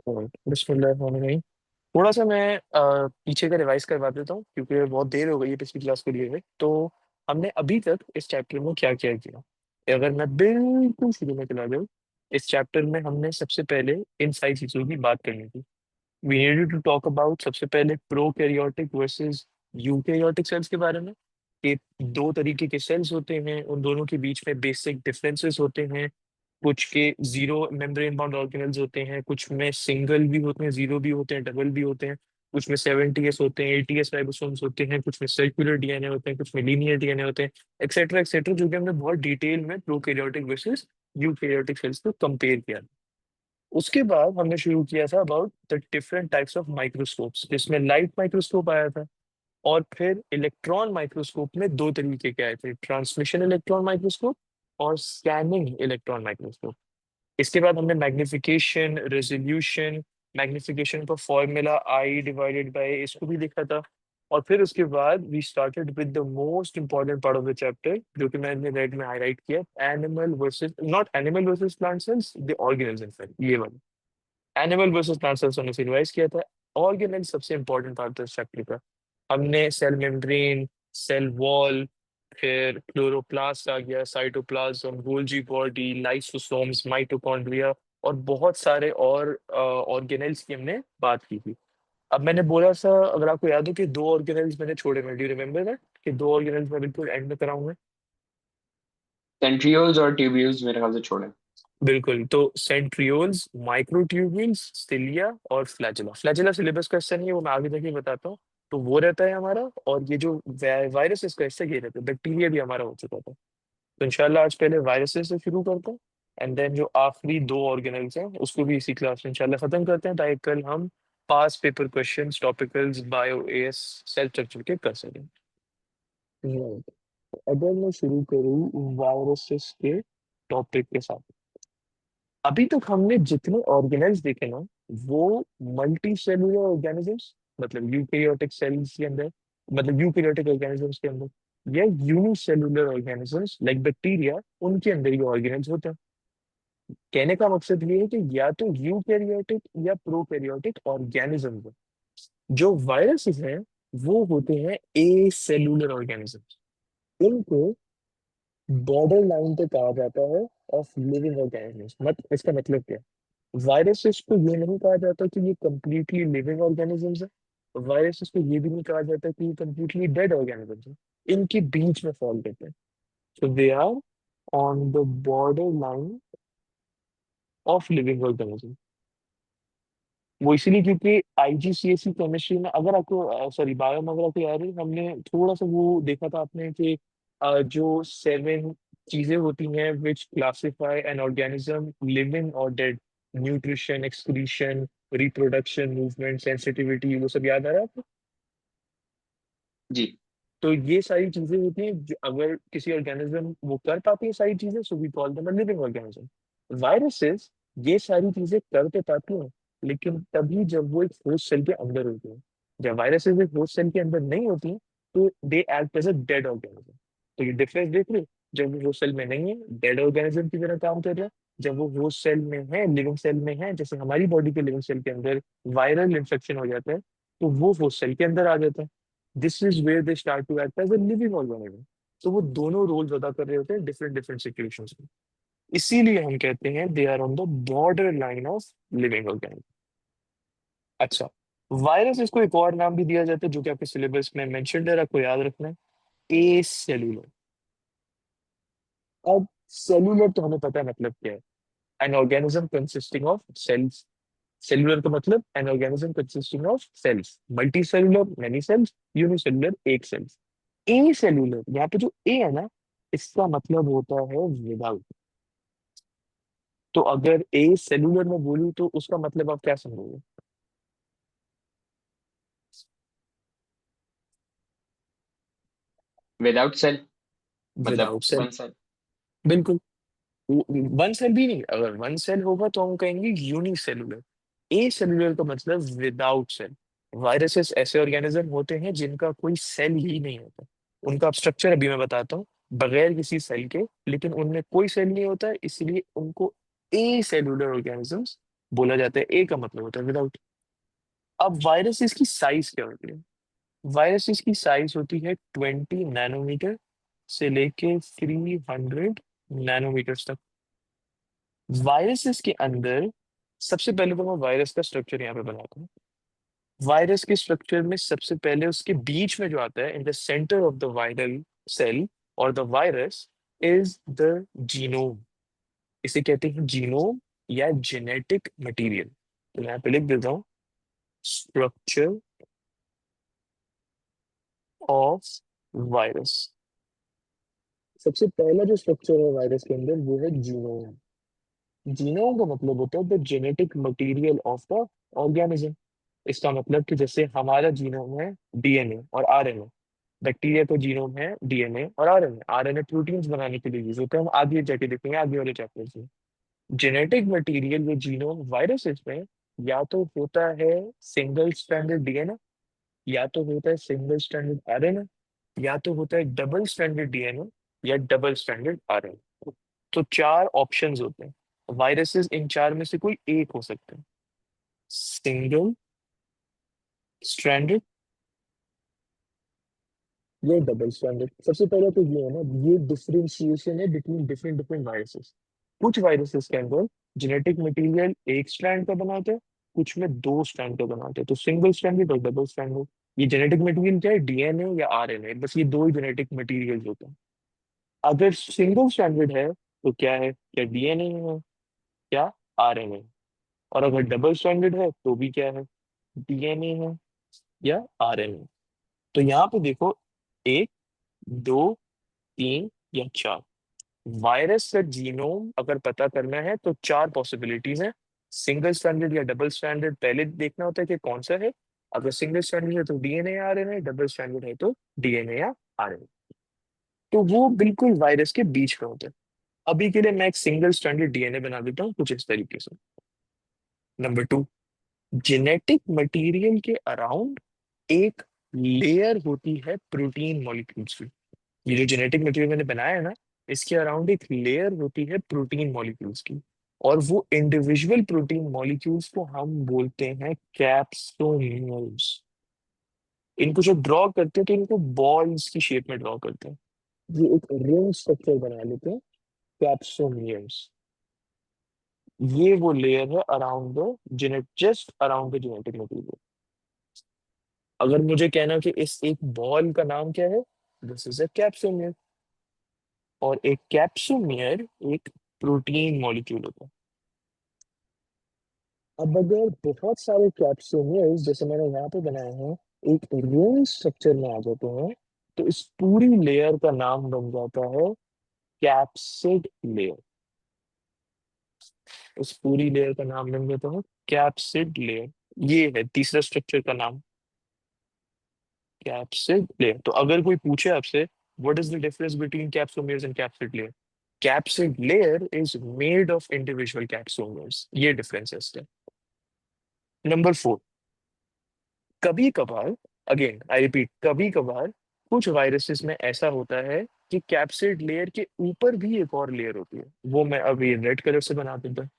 बिस्मिल्लाह। थोड़ा सा मैं पीछे का रिवाइज करवा देता हूँ क्योंकि बहुत देर हो गई है पिछली क्लास को लिए हुए। तो हमने अभी तक इस चैप्टर में क्या क्या किया, अगर मैं बिल्कुल शुरू में चला जाऊँ। इस चैप्टर में हमने सबसे पहले इन सारी चीज़ों की बात करनी थी। We needed to talk about सबसे पहले प्रोकैरियोटिक वर्सेस यूकैरियोटिक सेल्स के बारे में, कि दो तरीके के सेल्स होते हैं, उन दोनों के बीच में बेसिक डिफरेंसेस होते हैं। कुछ के जीरो मेम्ब्रेन बाउंड ऑर्गेनेल्स होते हैं, कुछ में सिंगल भी होते हैं, जीरो भी होते हैं, डबल भी होते हैं। कुछ में 70s होते हैं, 80s राइबोसोम्स होते हैं, कुछ में सर्कुलर डीएनए होते हैं, कुछ में लीनियर डीएनए होते हैं, एक्सेट्रा एक्सेट्रा, जो कि हमने बहुत डिटेल में प्रोकैरियोटिक वर्सेस यूकैरियोटिक सेल्स को कंपेयर किया। उसके बाद हमने शुरू किया था about the different types of microscopes, जिसमें लाइट माइक्रोस्कोप आया था। और फिर इलेक्ट्रॉन माइक्रोस्कोप में दो तरीके के आए थे, ट्रांसमिशन इलेक्ट्रॉन माइक्रोस्कोप और स्कैनिंग इलेक्ट्रॉन माइक्रोस्कोप। इसके बाद हमने मैग्निफिकेशन, रेजोल्यूशन, मैग्निफिकेशन का फॉर्मूला आई डिवाइडेड बाय इसको भी देखा था। और फिर उसके बाद we started with the most important part of the chapter, जो कि मैंने रेड में हाईलाइट किया, animal versus, not animal versus plant cells, the organism, ये वाला एनिमल वर्सेस प्लांट सेल्स हमने रिवाइज किया था। ऑर्गेनेल सबसे इंपॉर्टेंट पार्ट था इस चैप्टर का। हमने सेल मेम्ब्रेन, सेल वॉल, फिर क्लोरोप्लास्ट आ गया, cytoplasm, Golgi body, lysosomes, mitochondria और बहुत सारे और ऑर्गेनेल्स की हमने बात की थी। अब मैंने बोला था, अगर आपको याद हो, कि दो ऑर्गेनेल्स मैंने छोड़े हैं, डू यू रिमेम्बर दैट, कि दो ऑर्गेनेल्स मैं बिल्कुल एंड में कराऊंगा। सेंट्रियोल्स और ट्यूब्यूल्स मेरे ख्याल से छोड़े। बिल्कुल, तो सेंट्रियोल्स, माइक्रोट्यूब्यूल्स, सिलिया और फ्लैजेला। फ्लैजेला सिलेबस का हिस्सा नहीं है, वो मैं आगे जाके बताता हूँ। तो वो रहता है हमारा, और ये जो वायरस का हिस्सा ये रहता है। बैक्टीरिया भी हमारा हो चुका था। तो इंशाल्लाह आज पहले वायरसेस से शुरू करते हैं, एंड देन जो आखिरी दो ऑर्गेनल्स हैं उसको भी इसी क्लास में इंशाल्लाह खत्म करते हैं, ताकि कल हम past paper questions topicals bio AS cell structure के कर सकें। Right. अगर मैं शुरू करूँ वायरसेस के टॉपिक के साथ, अभी तक हमने जितने ऑर्गेनेल्स देखे ना, वो मल्टी सेलुलर ऑर्गेनिजम्स, मतलब यूकेरियोटिक सेल्स के अंदर, मतलब यूकेरियोटिक ऑर्गेनिजम्स के अंदर, या यूनिसेलुलर ऑर्गेनिजम्स लाइक बैक्टीरिया, उनके अंदर ये ऑर्गेनेल्स होते हैं। कहने का मकसद ये है कि या तो यूकेरियोटिक या प्रोकैरियोटिक ऑर्गेनिज्म, जो वायरसेस हैं वो होते हैं ए सेलुलर ऑर्गेनिजम्स। इनको बॉर्डर लाइन पे कहा जाता है ऑफ लिविंग ऑर्गेनिजम्स। मत इसका मतलब क्या है, वायरसेस को ये नहीं कहा जाता कि ये कंप्लीटली लिविंग ऑर्गेनिजम्स है, वायरसेस को ये भी नहीं कहा जाता कि ये कंप्लीटली डेड ऑर्गेनिजम्स है। इनके बीच में फॉल करते हैं। So they are on the border line of living organism. वो इसीलिए क्योंकि आईजीसीएसई केमिस्ट्री में, अगर आपको सॉरी बायो में अगर आपको याद है, हमने थोड़ा सा वो देखा था आपने कि जो 7 चीजें होती हैं विच क्लासिफाई एन ऑर्गेनिज्म लिविंग और dead, nutrition, excretion, reproduction, movement, sensitivity, वो सब याद आ रहा है आपको? जी। तो ये सारी चीजें होती हैं जो अगर किसी ऑर्गेनिज्म वो कर पाती है सारी चीजें, so we call them a living organism. Viruses ये सारी चीजें कर तो पाती हैं, लेकिन तभी जब वो एक होस्ट सेल के अंदर होती हैं। जब वायरसेस एक होस्ट सेल के अंदर नहीं होती हैं, तो they act as a dead organism. तो ये डिफरेंस देख रहे हो? जब वो होस्ट सेल में नहीं है, डेड ऑर्गेनिज्म की तरह काम कर रहा है। जब वो होस्ट सेल में है, लिविंग सेल में है, जैसे हमारी बॉडी के लिविंग सेल के अंदर वायरल इंफेक्शन हो जाता है, तो वो होस्ट सेल के अंदर आ जाता है। This is where they start to act as a living organism. तो वो दोनों रोल्स अदा कर रहे होते हैं डिफरेंट डिफरेंट सिचुएशंस में। इसीलिए हम कहते हैं they are on the border line of living organism. अच्छा, वायरस, इसको एक और नाम भी दिया जाता है जो कि आपके सिलेबस में मेंशन्ड है, आपको याद रखना है, ए सेलुलर। अब सेलुलर तो हमें पता है मतलब क्या है, an organism consisting of cells. Cellular का मतलब an organism consisting of cells, multi cellular many cells, unicellular एक सेल्स। ए सेलुलर, यहाँ पे जो ए है ना, इसका मतलब होता है विदाउट। तो अगर ए सेलुलर में बोलूं तो उसका मतलब आप क्या समझोगे? विदाउट सेल, मतलब विदाउट सेल, वन सेल। बिल्कुल। वन सेल भी नहीं, अगर वन सेल होगा तो हम कहेंगे यूनिसेलुलर। ए सेलुलर का मतलब विदाउट सेल। वायरसेस ऐसे ऑर्गेनिज्म होते हैं जिनका कोई सेल ही नहीं होता। उनका स्ट्रक्चर अभी मैं बताता हूँ, बगैर किसी सेल के, लेकिन उनमें कोई सेल नहीं होता है, इसलिए उनको ए सेलुलर ऑर्गेनिजम्स बोला जाता है, ए का मतलब होता है विदाउट। अब वायरसेस की साइज क्या होती है? वायरसेस की साइज होती है 20 नैनोमीटर से लेके 300 नैनोमीटर तक। वायरसेस के अंदर सबसे पहले तो मैं वायरस का स्ट्रक्चर यहाँ पे बनाता हूँ। वायरस के स्ट्रक्चर में सबसे पहले उसके बीच में जो आता है, in the centre of the viral cell और the virus, is the genome. इसे कहते हैं जीनोम या जेनेटिक मटेरियल। तो मैं यहाँ पे लिख देता हूँ, स्ट्रक्चर ऑफ वायरस। सबसे पहला जो स्ट्रक्चर है वायरस के अंदर वो है जीनोम। जीनोम का मतलब होता है the genetic material of the organism. इसका मतलब कि जैसे हमारा जीनोम है डीएनए और आरएनए, बैक्टीरिया का जीनोम है डीएनए और आरएनए। आरएनए प्रोटीन्स बनाने के लिए यूज होता है, हम आगे जाके देखेंगे आगे वाले चैप्टर्स में। जेनेटिक मटेरियल ये जीनोम वायरसेस में या तो होता है सिंगल स्ट्रैंडेड डीएनए, या तो होता है सिंगल स्ट्रैंडेड आरएनए, या तो होता है डबल स्ट्रैंडेड डीएनए या डबल स्ट्रैंडेड आरएनए। तो चार ऑप्शंस होते हैं। वायरसेस इन चार में से कोई एक हो सकता है, सिंगल स्ट्रैंडेड ये डबल स्टैंडर्ड। सबसे पहले तो ये है ना, ये डिफरेंशिएशन है बिटवीन डिफरेंट डिफरेंट वायरसेस। कुछ वायरसेस के अंदर जेनेटिक मटेरियल एक स्ट्रैंड का बनाते हैं, कुछ में दो स्ट्रैंड का बनाते हैं, तो सिंगल स्ट्रैंडेड और डबल स्ट्रैंडेड। ये जेनेटिक मटेरियल क्या है, डीएनए या आरएनए, बस ये दो ही जेनेटिक मटेरियल्स होते हैं। अगर सिंगल स्ट्रैंडेड है तो क्या है, क्या डीएनए है, क्या आरएनए। और अगर डबल स्ट्रैंडेड है तो भी क्या है, डीएनए है या आरएनए। तो यहाँ पे देखो, एक, दो, तीन या चार। वायरस का जीनोम अगर पता करना है तो चार पॉसिबिलिटीज हैं। सिंगल स्ट्रैंडेड या डबल स्ट्रैंडेड पहले देखना होता है कि कौन सा है। अगर सिंगल स्ट्रैंडेड है तो डीएनए या आरएनए, डबल स्ट्रैंडेड है तो डीएनए या आरएनए। तो वो बिल्कुल वायरस के बीच का होता है। अभी के लिए मैं एक सिंगल स्ट्रैंडेड डीएनए बना देता हूँ कुछ इस तरीके से। नंबर टू, जेनेटिक मटेरियल के अराउंड एक लेयर होती है प्रोटीन मॉलिक्यूल्स की। ये जो जेनेटिक मटेरियल मैंने बनाया है ना, इसके अराउंड एक लेयर होती है प्रोटीन मॉलिक्यूल्स की। और वो इंडिविजुअल प्रोटीन मॉलिक्यूल्स को हम बोलते हैं कैप्सोम्स। इनको जब ड्रॉ करते हैं तो इनको बॉल्स की शेप में ड्रॉ करते हैं। ये एक रिंग स्ट्रक्चर बना लेते हैं, कैप्सोमियर्स। ये वो लेयर है around the Janet just around the genetic material. अगर मुझे कहना हो कि इस एक बॉल का नाम क्या है, दिस इज अ कैप्सोमियर। और एक कैप्सोमियर एक प्रोटीन मॉलिक्यूल होता है। अब अगर बहुत सारे कैप्सोमियर्स जैसे मैंने यहाँ पे बनाए हैं एक रिंग स्ट्रक्चर में आ जाते हैं, तो इस पूरी लेयर का नाम बन जाता है कैप्सिड लेयर। इस पूरी लेयर का नाम बन जाता है कैप्सिड लेयर। ये है तीसरा स्ट्रक्चर का नाम, कैप्सिड लेयर। तो अगर कोई पूछे आपसे what is the difference between capsomeres and capsid layer, capsid layer is made of individual capsomeres. ये डिफरेंस है इसका। नंबर फोर, कभी कभार, अगेन आई रिपीट, कभी कभार कुछ वायरसेस में ऐसा होता है कि कैप्सिड लेयर के ऊपर भी एक और लेयर होती है। वो मैं अभी रेड कलर से बना देता हूँ।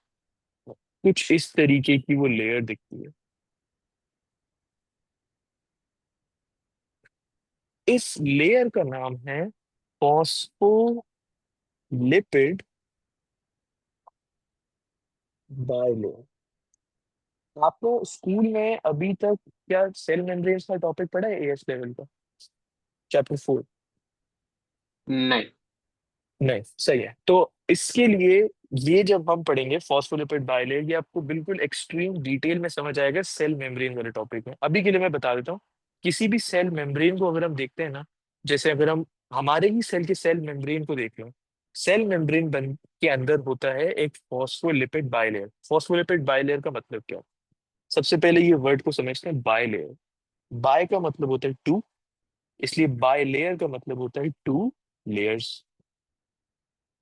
कुछ इस तरीके की वो लेयर दिखती है। इस लेयर का नाम है फॉस्फोलिपिड बाइलेयर। आपको स्कूल में अभी तक क्या सेल मेम्ब्रेन्स का टॉपिक पढ़ा है एएस लेवल का, चैप्टर 4? नहीं। नहीं, सही है। तो इसके लिए ये जब हम पढ़ेंगे फॉस्फोलिपिड बाइलेयर, ये आपको बिल्कुल एक्सट्रीम डिटेल में समझ आएगा सेल मेम्ब्रेन वाले टॉपिक में। अभी के लिए मैं बता देता हूँ, किसी भी सेल मेम्ब्रेन को अगर हम देखते हैं ना, जैसे अगर हम हमारे ही सेल के सेल मेम्ब्रेन को देख लें, सेल मेम्ब्रेन बन के अंदर होता है एक फॉस्फोलिपिड बाइलेयर। फॉस्फोलिपिड बाइलेयर का मतलब क्या है? सबसे पहले ये वर्ड को समझते हैं, बाइलेयर। बाय का मतलब होता है टू, इसलिए बाइलेयर का मतलब होता है टू लेयर्स।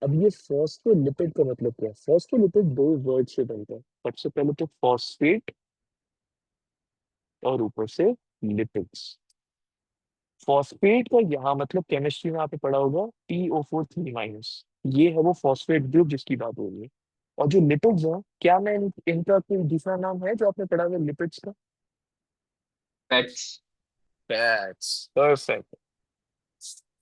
अब ये फॉस्फोलिपिड का मतलब क्या है? फॉस्फोलिपिड दो वर्ड से बनता है। सबसे पहले तो फॉस्फेट और ऊपर से लिपिड्स। फॉस्फेट का यहाँ मतलब केमिस्ट्री में आपने पढ़ा होगा PO4 3 माइनस। ये है वो फॉस्फेट ग्रुप जिसकी बात हो रही है। और जो लिपिड्स हैं, क्या मैं इनका कोई दूसरा नाम है जो आपने पढ़ा हुआ लिपिड्स का? Fats. Fats, perfect.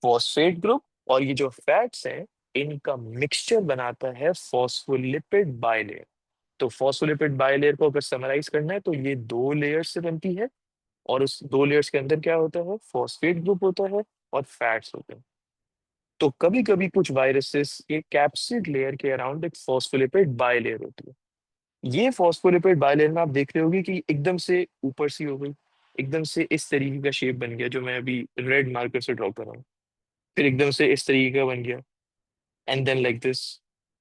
Phosphate group और ये जो फैट्स हैं, इनका मिक्सचर बनाता है फॉस्फोलिपिड बाइलेयर। तो फॉस्फोलिपिड बाइलेयर को अगर समराइज करना है तो ये दो लेयर्स से बनती है, और उस दो लेयर्स के अंदर क्या होता है, फॉस्फेट ग्रुप होता है और फैट्स होते हैं। तो कभी कभी कुछ वायरसेस के कैप्सिड लेयर के अराउंड एक फॉस्फोलिपिड बाइलेयर होती है। ये फॉस्फोलिपिड बाइलेयर में आप देख रहे होगे कि एकदम से ऊपर सी हो गई, एकदम से इस तरीके का शेप बन गया जो मैं अभी रेड मार्कर से ड्रॉ कर रहा हूँ, फिर एकदम से इस तरीके का बन गया, and then like this,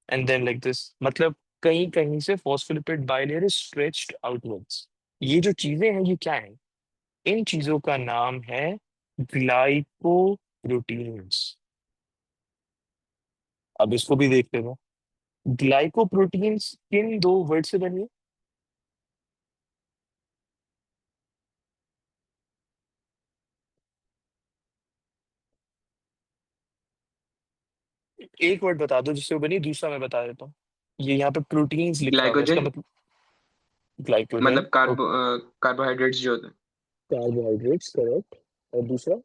and then like this. मतलब कहीं कहीं से phospholipid bilayer is stretched outwards. ये जो चीजें हैं ये क्या है? इन चीजों का नाम है ग्लाइकोप्रोटीन्स। अब इसको भी देखते हैं। ग्लाइकोप्रोटीन्स किन दो वर्ड से बनी है? एक वर्ड बता दो जिससे वो बनी, दूसरा मैं बता देता हूँ। ये यहाँ पे प्रोटीन्स लिखा हुआ है, इसका ग्लाइकोजन, मतलब ग्लाइकोजन। मतलब कार्बोहाइड्रेट्स जो होते हैं। Carbohydrates, correct. और दूसरा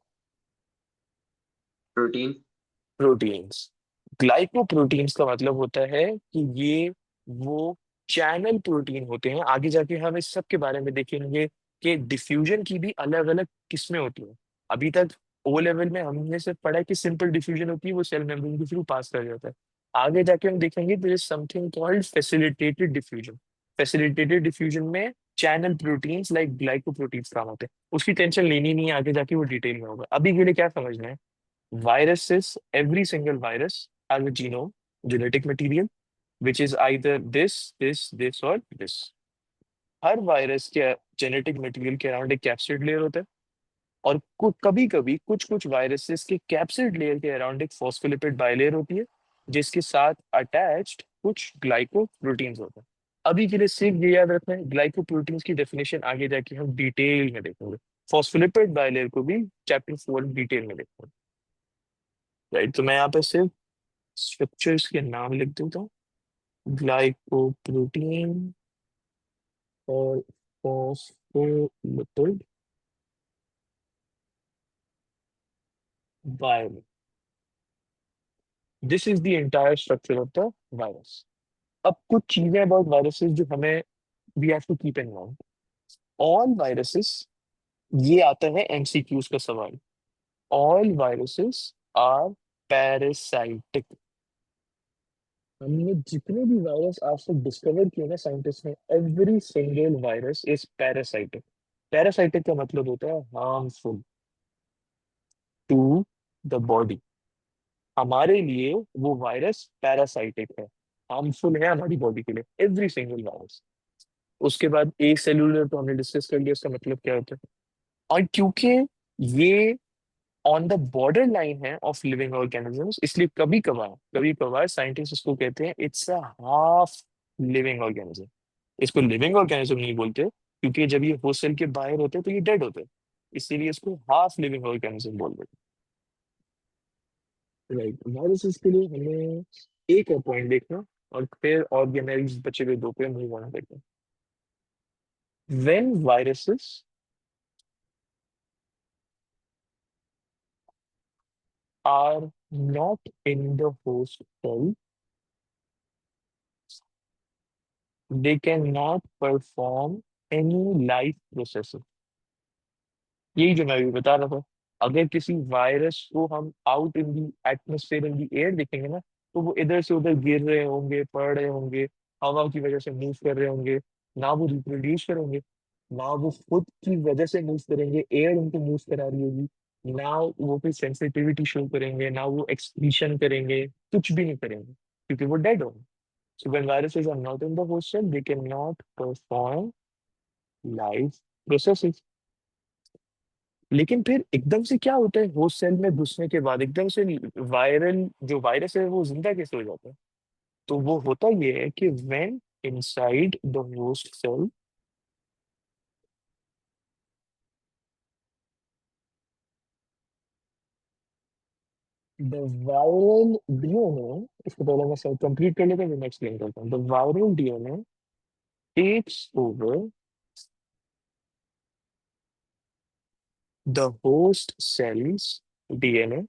प्रोटीन। प्रोटीन्स। ग्लाइकोप्रोटीन्स का मतलब होता है कि ये वो चैनल प्रोटीन होते हैं। आगे जाके हम इस सब के बारे में देखेंगे कि डिफ्यूजन की भी अलग अलग किस्में होती हैं। अभी तक ओ लेवल में हमने सिर्फ पढ़ा है कि सिंपल डिफ्यूजन होती है, वो सेल मेम्ब्रेन के थ्रू पास कर जाता है। आगे जाके हम देखेंगे there is something called facilitated diffusion. Facilitated diffusion में चैनल प्रोटीन्स लाइक ग्लाइकोप्रोटीन्स काम होते हैं। उसकी टेंशन लेनी नहीं है, आगे जाके वो डिटेल में होगा। अभी के लिए क्या समझना है? Viruses, every single virus has a genome, genetic material, which is either this or this. Her virus के जेनेटिक मटेरियल के अराउंड एक कैप्सिड लेयर होता है, और कभी कभी कुछ कुछ वायरसेस के कैप्सिड लेयर के अराउंड एक फॉस्फोलिपिड बाइलेयर होती है, जिसके साथ अटैच्ड कुछ ग्लाइकोप्रोटीन्स होते हैं। अभी के लिए सिर्फ ये याद रखना है, ग्लाइकोप्रोटीन्स की डेफिनेशन आगे जाके हम डिटेल में देखेंगे। फॉस्फोलिपिड बाइलेयर को भी चैप्टर 4 डिटेल में देखेंगे। राइट, तो मैं यहाँ पे सिर्फ स्ट्रक्चर्स के नाम लिख देता हूँ। ग्लाइकोप्रोटीन और phospholipid bilayer, this is the entire structure of the virus. अब कुछ चीजें अबाउट वायरसेस जो हमें we have to keep in mind. All viruses, ये आता है एमसीक्यूज का सवाल। All viruses are parasitic. हमने जितने भी वायरस आज तक डिस्कवर किए ना साइंटिस्ट ने, every single virus is parasitic. Parasitic का मतलब होता है हार्मफुल टू द बॉडी। हमारे लिए वो वायरस पैरासाइटिक है, हार्मफुल है हमारी बॉडी के लिए, एवरी सिंगल वायरस। उसके बाद ए सेलुलर तो हमने डिस्कस कर लिया, उसका मतलब क्या होता है। और क्योंकि ये ऑन द बॉर्डर लाइन है ऑफ लिविंग ऑर्गेनिजम्स, इसलिए कभी कभार साइंटिस्ट इसको कहते हैं it's a half living organism. इसको लिविंग ऑर्गेनिज्म नहीं बोलते, क्योंकि जब ये होस्ट सेल के बाहर होते हैं तो ये डेड होते हैं, इसीलिए इसको हाफ लिविंग ऑर्गेनिज्म बोल देते हैं। राइट, वायरसेस के लिए हमें एक और पॉइंट देखना, और फिर ऑर्गेनाइज बचे हुए दो पे मूव ऑन देखना। When viruses are not in the host cell, they cannot perform any life processes। यही जो मैं अभी बता रहा था, अगर किसी वायरस को हम out in the atmosphere, in the air देखेंगे ना, तो वो इधर से उधर गिर रहे होंगे, पड़ रहे होंगे, हवा की वजह से मूव कर रहे होंगे। ना वो रिप्रोड्यूस करेंगे, ना वो खुद की वजह से मूव करेंगे, एयर उनको मूव करा रही होगी, ना वो कोई सेंसिटिविटी शो करेंगे, ना वो एक्सक्रीशन करेंगे, कुछ भी नहीं करेंगे, क्योंकि वो डेड होंगे। So when viruses are not in the host cell, they cannot perform life processes। लेकिन फिर एकदम से क्या होता है, होस्ट सेल में घुसने के बाद एकदम से वायरल जो वायरस है वो जिंदा कैसे हो जाता है? तो वो होता ये है कि when inside the host cell, the viral DNA, इसको पहले मैं सब कंप्लीट कर लेता हूँ, फिर मैं एक्सप्लेन करता हूँ। The viral DNA takes over the host cell's DNA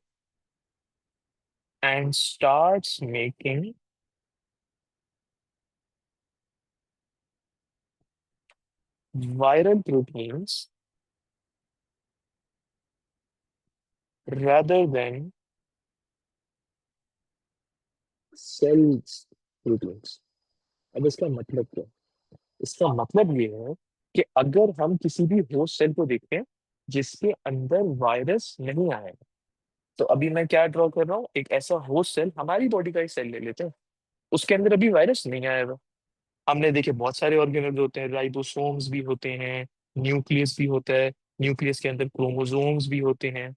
and starts making viral proteins rather than cells proteins। अब इसका मतलब क्या है? इसका मतलब ये है कि अगर हम किसी भी होस्ट सेल को देखते हैं जिसके अंदर वायरस नहीं आया है, तो अभी मैं क्या ड्रॉ कर रहा हूँ, एक ऐसा होस्ट सेल, हमारी बॉडी का एक सेल ले लेते हैं, उसके अंदर अभी वायरस नहीं आया हुआ। हमने देखे बहुत सारे ऑर्गेनेल्स होते हैं, राइबोसोम्स भी होते हैं, न्यूक्लियस भी होता है, न्यूक्लियस के अंदर क्रोमोसोम्स भी होते हैं।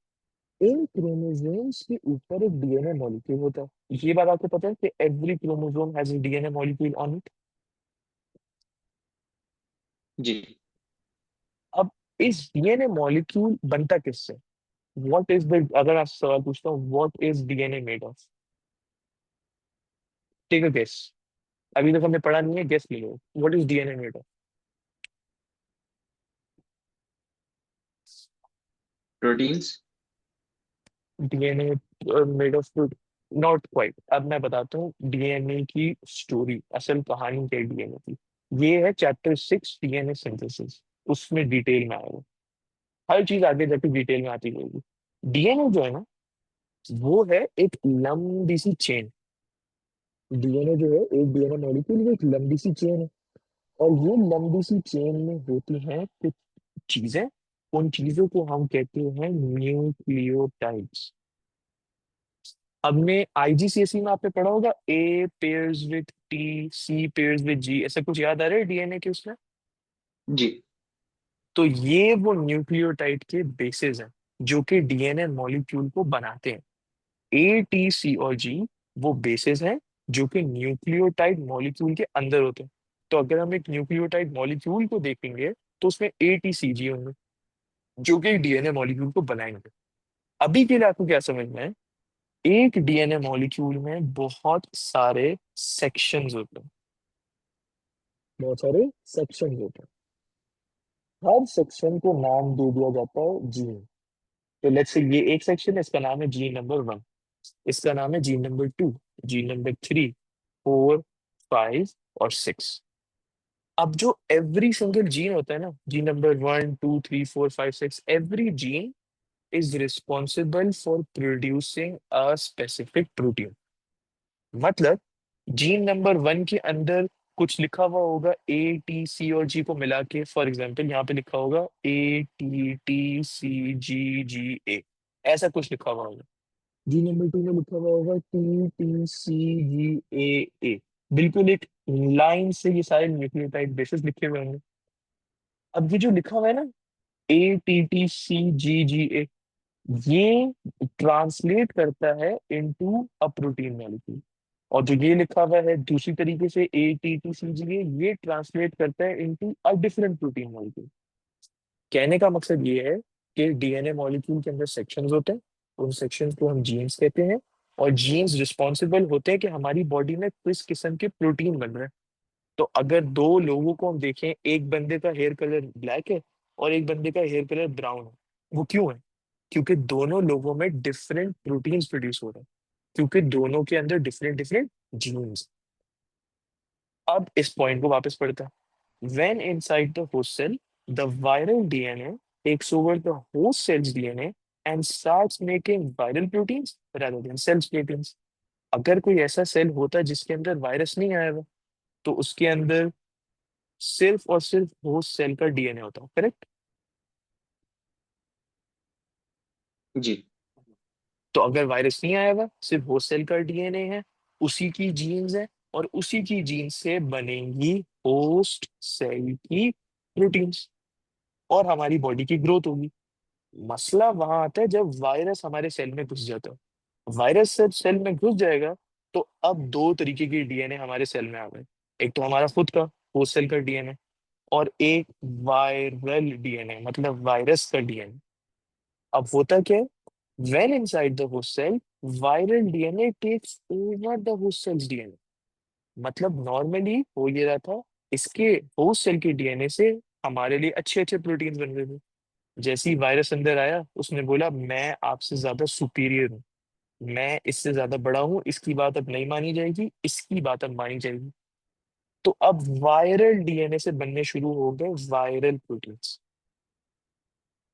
इन क्रोमोसोम्स के ऊपर एक डीएनए मॉलिक्यूल होता है। ये बात आपको पता है कि every chromosome has a DNA molecule on it. जी। अब इस डीएनए मॉलिक्यूल बनता किससे? व्हाट इज द, अगर आप सवाल पूछता हूँ what is DNA made of, take a guess. अभी तक हमने पढ़ा नहीं है, गेस ले लो, what is DNA made of? Proteins. DNA made of, not quite. अब मैं बताता हूँ डीएनए की स्टोरी, असल कहानी क्या है डीएनए की। ये है चैप्टर 6, डीएनए सिंथेसिस। उसमें डिटेल में आएगा, हर चीज आगे जाके डिटेल में आती रहेगी। डीएनए जो है ना, वो है एक लंबी सी चेन। डीएनए जो है, एक डीएनए मॉलिक्यूल, वो एक लंबी सी चेन है। और ये लंबी सी चेन में होती हैं कुछ चीजें, उन चीजों को हम कहते हैं न्यूक्लियोटाइड्स। हमने आईजीसीएसई में आपने पढ़ा होगा, A pairs with T, C pairs with G, ऐसा कुछ याद आ रहा है डीएनए के उसमें? जी। तो ये वो न्यूक्लियोटाइड के बेसिस हैं जो कि डीएनए मॉलिक्यूल को बनाते हैं। ए टी सी और जी वो बेसिस हैं जो कि न्यूक्लियोटाइड मॉलिक्यूल के अंदर होते हैं। तो अगर हम एक न्यूक्लियोटाइड मॉलिक्यूल को देखेंगे तो उसमें ए टी सी जी होंगे जो कि डीएनए मॉलिक्यूल को बनाएंगे। अभी के लिए आपको क्या समझ में है? एक डीएनए मॉलिक्यूल में बहुत सारे सेक्शंस होते हैं, बहुत सारे सेक्शन होते हैं। हर सेक्शन को नाम दे दिया जाता है जीन। तो लेट्स से ये एक सेक्शन है, इसका नाम है जीन नंबर 1, इसका नाम है जीन नंबर 2, जीन नंबर 3, 4, 5 और 6। अब जो एवरी सिंगल जीन होता है ना, gene number 1, 2, 3, 4, 5, 6, every gene is responsible for producing a specific protein. मतलब जीन नंबर 1 के अंदर कुछ लिखा हुआ होगा, ए टी सी और जी को मिला के, फॉर एग्जाम्पल यहाँ पे लिखा होगा ATTCGGA, ऐसा कुछ लिखा हुआ होगा। जीन नंबर 2 में लिखा हुआ होगा TTCGAA। बिल्कुल एक लाइन से ये सारे न्यूक्लियोटाइड बेसिस लिखे हुए होंगे। अब ये जो लिखा हुआ है ना, ATTCGGA, ये ट्रांसलेट करता है इनटू अ प्रोटीन मॉलिक्यूल। और जो ये लिखा हुआ है दूसरी तरीके से, ATTCGA, ये ट्रांसलेट करता है into a different protein molecule. कहने का मकसद ये है कि डीएनए मॉलिक्यूल के अंदर सेक्शंस होते हैं, उन सेक्शंस को हम जीन्स कहते हैं। और जीन्स रिस्पॉन्सिबल होते हैं कि हमारी बॉडी में किस किस्म के प्रोटीन बन रहे हैं। तो अगर दो लोगों को हम देखें, एक बंदे का हेयर कलर ब्लैक है और एक बंदे का हेयर कलर ब्राउन है, वो क्यों है? क्योंकि दोनों लोगों में डिफरेंट प्रोटीन्स प्रोड्यूस हो रहे हैं, क्योंकि दोनों के अंदर डिफरेंट डिफरेंट जीन्स। अब इस पॉइंट को वापस पढ़ते हैं। When inside the host cell, the viral DNA takes over the host cell's DNA and starts making viral proteins rather than cells proteins। अगर कोई ऐसा सेल होता है जिसके अंदर वायरस नहीं आया हुआ, तो उसके अंदर सिर्फ और सिर्फ होस्ट सेल का डीएनए होता है, करेक्ट? जी। तो अगर वायरस नहीं आया हुआ, सिर्फ होस्ट सेल का डीएनए है, उसी की जीन्स है, और उसी की जीन से बनेंगी होस्ट सेल की प्रोटीन्स, और हमारी बॉडी की ग्रोथ होगी। मसला वहां आता है जब वायरस हमारे सेल में घुस जाता है। वायरस जब सेल में घुस जाएगा, तो अब दो तरीके के डीएनए हमारे सेल में आ गए। एक तो हमारा खुद का होस्ट सेल का डीएनए, और एक वायरल डीएनए, मतलब वायरस का डीएनए। अब होता क्या है, When inside the host cell, viral DNA takes over the host cell's DNA. मतलब नॉर्मली हो ये रहा था, इसके होस्ट सेल के डीएनए से हमारे लिए अच्छे अच्छे प्रोटीन्स बन रहे थे। जैसे ही वायरस अंदर आया, उसने बोला मैं आपसे ज्यादा सुपीरियर हूँ, मैं इससे ज्यादा बड़ा हूँ, इसकी बात अब नहीं मानी जाएगी, इसकी बात अब मानी जाएगी। तो अब वायरल डीएनए से बनने शुरू हो गए वायरल प्रोटीन्स,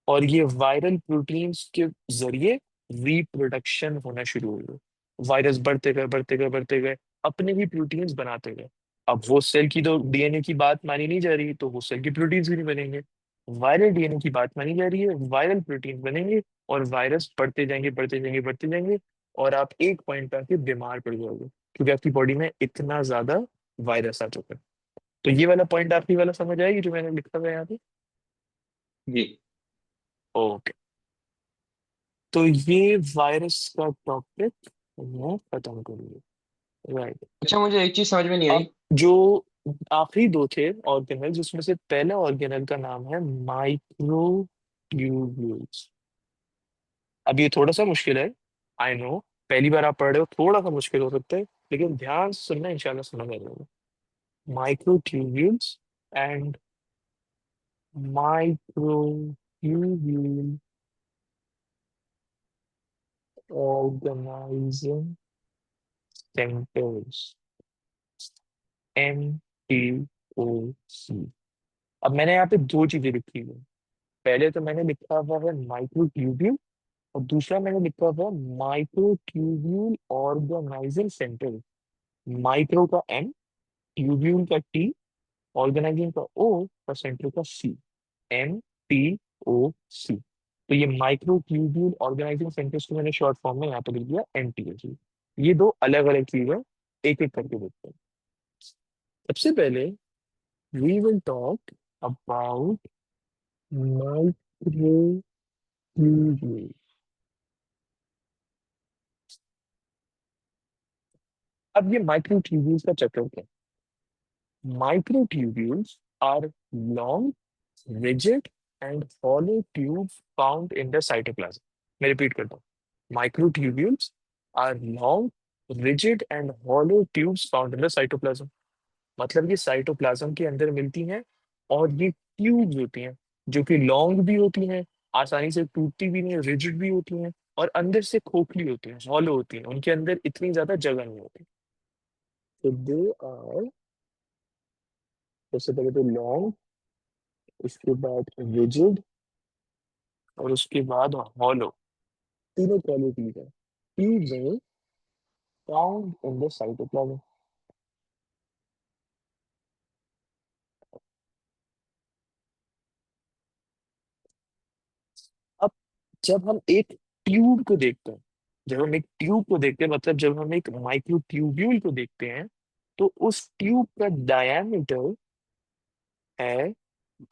और ये वायरल प्रोटीन्स के जरिए रिप्रोडक्शन होना शुरू हो गया। वायरस बढ़ते गए बढ़ते गए बढ़ते गए, अपने ही प्रोटीन्स बनाते गए। अब वो सेल की तो डीएनए की बात मानी नहीं जा रही, तो वो सेल की प्रोटीन्स भी नहीं बनेंगे। वायरल डीएनए की बात मानी जा रही है, वायरल प्रोटीन बनेंगे, और वायरस बढ़ते जाएंगे बढ़ते जाएंगे बढ़ते जाएंगे, और आप एक पॉइंट पे आके बीमार पड़ जाओगे, क्योंकि आपकी बॉडी में इतना ज्यादा वायरस आ चुका है। तो ये वाला पॉइंट आपकी वाला समझ आएगी जो मैंने लिखा हुआ है यहाँ पे। जी। ओके, तो ये वायरस का टॉपिक मैं खत्म करूंगी। राइट। अच्छा, मुझे एक चीज समझ में नहीं आई। अब जो आखिरी दो थे ऑर्गेनल, जिसमें से पहला ऑर्गेनल का नाम है माइक्रोट्यूब्यूल्स। अब ये थोड़ा सा मुश्किल है, आई नो, पहली बार आप पढ़ रहे हो, थोड़ा सा मुश्किल हो सकता है, लेकिन ध्यान से सुनना, इंशाल्लाह समझ आ जाएगा। Microtubules and microtubule organizing centres, MTOC। अब मैंने यहाँ पे दो चीजें लिखी हुई हैं। पहले तो मैंने लिखा हुआ है माइक्रोट्यूब्यूल, और दूसरा मैंने लिखा हुआ है माइक्रोट्यूब्यूल ऑर्गेनाइजिंग सेंटर। माइक्रो का M, ट्यूब्यूल का T, ऑर्गेनाइजिंग का O, और सेंटर का C। MTOC। तो ये माइक्रोट्यूब्यूल ऑर्गेनाइजिंग सेंटर्स को मैंने शॉर्ट फॉर्म में यहाँ पे लिख दिया MTOC। ये दो अलग अलग चीजें, एक एक करके देखते हैं। सबसे पहले we will talk about microtubule। अब ये माइक्रोट्यूब्यूल्स का चक्कर क्या है? Microtubules are long, rigid and hollow tubes found in the cytoplasm। मैं रिपीट करता हूँ, microtubules are long, rigid and hollow tubes found in the cytoplasm। मतलब ये साइटोप्लाज्म के अंदर मिलती हैं, और ये ट्यूब्स होती हैं, जो कि लॉन्ग भी होती हैं, आसानी से टूटती भी नहीं, रिजिड भी होती हैं, और अंदर से खोखली होती हैं, हॉलो होती हैं, उनके अंदर इतनी ज्यादा जगह नहीं होती। तो दे आर, सबसे पहले तो लॉन्ग, उसके बाद रिजिड, और उसके बाद हॉलो। तीनों क्वालिटीज है ट्यूब्स में फाउंड इन द साइटोप्लाज्म। अब जब हम एक ट्यूब को देखते हैं, जब हम एक ट्यूब को देखते हैं, मतलब जब हम एक माइक्रो ट्यूब्यूल को देखते हैं, तो उस ट्यूब का डायमीटर है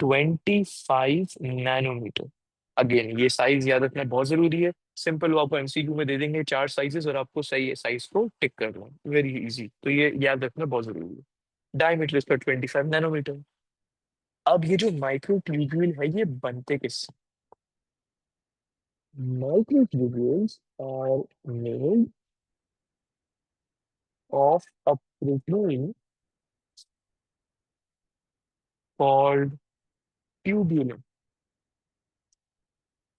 25 नैनोमीटर। अगेन ये साइज याद रखना बहुत जरूरी है। सिंपल, वो आपको एमसीक्यू में दे देंगे चार साइजेस, और आपको सही साइज को टिक करना, वेरी इजी, तो ये याद रखना बहुत जरूरी है। डायमीटर इसका 25 नैनोमीटर। अब ये जो माइक्रो ट्यूब्यूल है, ये बनते किससे? Microtubules are made of a protein called tubulin।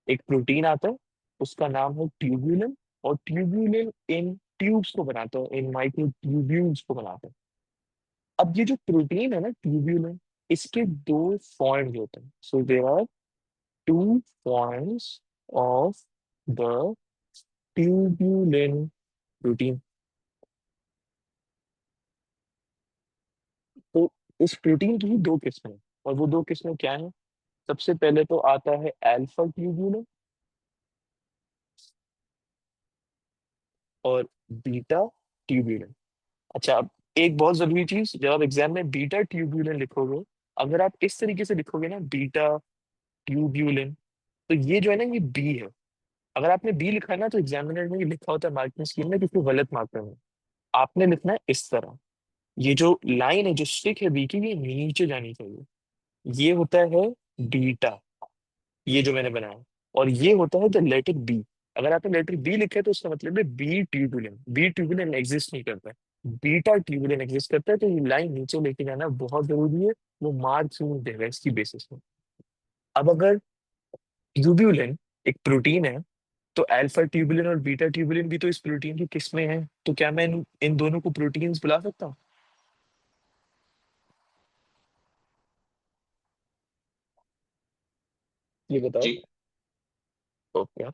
एक प्रोटीन आता है, उसका नाम है ट्यूब्यूलिन, और ट्यूब्यूलिन इन ट्यूब्स को बनाता है, इन माइक्रो ट्यूब्यूल्स को बनाता है। अब ये जो प्रोटीन है ना ट्यूब्यूलिन, इसके दो फॉर्म्स होते हैं। So there are two forms of the tubulin protein. तो इस प्रोटीन की ही दो किस्में हैं, और वो दो किस्में क्या हैं? सबसे पहले तो आता है अल्फा ट्यूब्यूलिन, और बीटा ट्यूब्यूलिन। अच्छा, अब एक बहुत जरूरी चीज, जब आप एग्जाम में बीटा ट्यूब्यूलिन लिखोगे, अगर आप इस तरीके से लिखोगे ना, बीटा ट्यूब्यूलिन, तो ये जो है ना, ये बी है। अगर आपने बी लिखा है ना, तो एग्जामिनर ने ये लिखा होता है मार्किंग स्कीम में, किसी गलत मार्कर में आपने लिखना है इस तरह। ये जो लाइन है, जो स्टिक है बी की, ये नीचे जानी चाहिए। ये होता है बीटा, ये जो मैंने बनाया, और ये होता है द लेटर बी। अगर आपने लेटर बी लिखा है तो उसका मतलब है B turbulent. B turbulent exist नहीं करता है, बीटा ट्यूबुलेंट एग्जिस्ट करता है। तो ये लाइन नीचे लेके जाना बहुत जरूरी है, वो मार्क क्यों देगा इसकी बेसिस में। अब अगर ट्यूबुलेंट एक प्रोटीन है, तो अल्फा ट्यूबुलिन और बीटा ट्यूबुलिन भी तो इस प्रोटीन की किस्में हैं। तो क्या मैं इन दोनों को प्रोटीन्स बुला सकता हूँ? ये बताओ। जी ओके,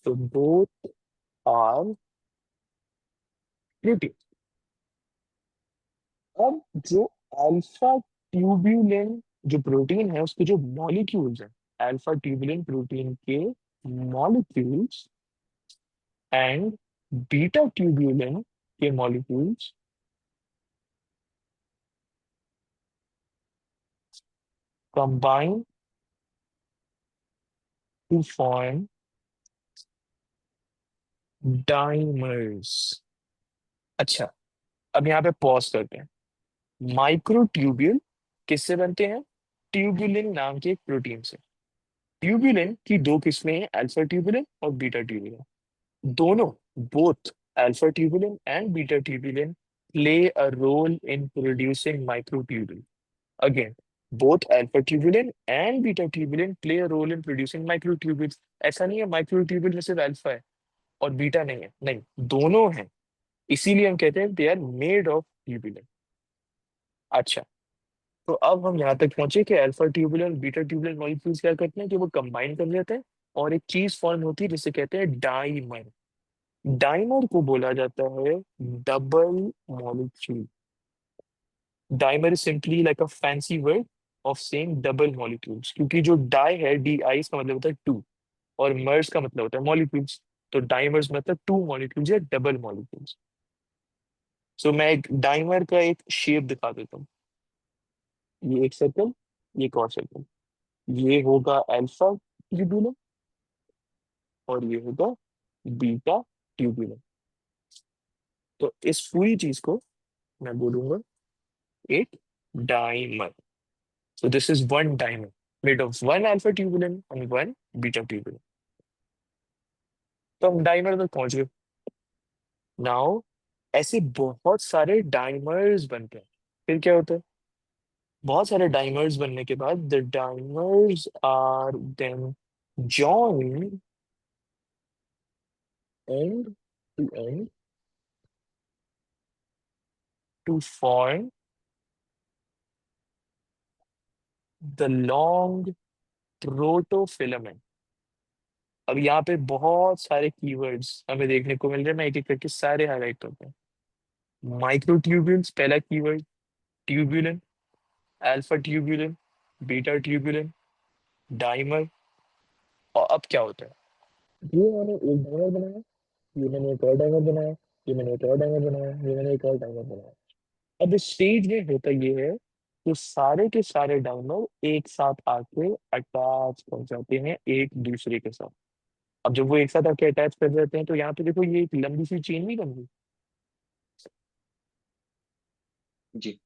तो बोथ आर प्रोटीन। अब जो अल्फा ट्यूबुलिन जो प्रोटीन है उसके जो मॉलिक्यूल्स हैं, अल्फा ट्यूबुलिन प्रोटीन के मॉलिक्यूल्स एंड बीटा ट्यूबुलिन के molecules combine to form dimers. अच्छा, अब यहाँ पे पॉज करते हैं। माइक्रोट्यूब्यूल किससे बनते हैं? ट्यूबुलिन नाम के एक प्रोटीन से। ट्यूबुलिन की दो किस्में हैं, अल्फा ट्यूबुलिन और बीटा ट्यूबुलिन। दोनों, both alpha tubulin and beta tubulin play a role in producing microtubule. Again, both alpha tubulin and beta tubulin play a role in producing microtubule. ऐसा नहीं है माइक्रोट्यूब्यूल में सिर्फ अल्फा है और beta नहीं है, नहीं, दोनों हैं। इसीलिए हम कहते हैं they are made of tubulin. अच्छा, तो अब हम यहाँ तक पहुंचे कि अल्फा ट्यूबुलर और बीटा ट्यूबुलर मॉलिक्यूल्स क्या करते हैं कि वो कंबाइन कर लेते हैं और एक चीज फॉर्म होती है जिसे कहते हैं डाइमर। डाइमर को बोला जाता है double molecule. Dimer is simply like a fancy word of same double molecules, क्योंकि जो डाई है, डी आई का मतलब होता है टू, और मर्स का मतलब होता है मॉलिक्यूल्स। तो डाइमर्स मतलब टू मॉलिक्यूल्स या डबल मॉलिक्यूल्स। सो मैं एक डाइमर का एक शेप दिखा देता हूँ। ये एक सर्कल, ये एक और सर्कल। ये होगा अल्फा ट्यूबुलर और ये होगा बीटा ट्यूबुलर। तो इस पूरी चीज को मैं बोलूंगा एक dimer. So this is one dimer made of one alpha tubular and one beta tubular. तो हम डाइमर तक पहुंच गए। नाउ ऐसे बहुत सारे डाइमर्स बनते हैं। फिर क्या होता है? बहुत सारे डाइमर्स बनने के बाद the dimers are then joined end to end to form the long protofilament. अब यहाँ पे बहुत सारे कीवर्ड्स हमें देखने को मिल रहे हैं, मैं एक एक करके सारे हाईलाइट करता हूँ। माइक्रोट्यूब्यूल्स पहला keyword, tubulin, alpha tubulin, beta tubulin, dimer. और अब क्या होता है? ये मैंने एक डाइमर बनाया, ये मैंने एक और डाइमर बनाया, ये मैंने एक और डाइमर बनाया, ये मैंने एक और डाइमर बनाया। अब इस स्टेज में होता ये है कि सारे के सारे डाइमर एक साथ आके अटैच हो जाते हैं एक दूसरे के साथ। अब जब वो एक साथ आके अटैच कर जाते हैं तो यहाँ पे देखो ये एक लंबी सी चेन नहीं बन रही? जी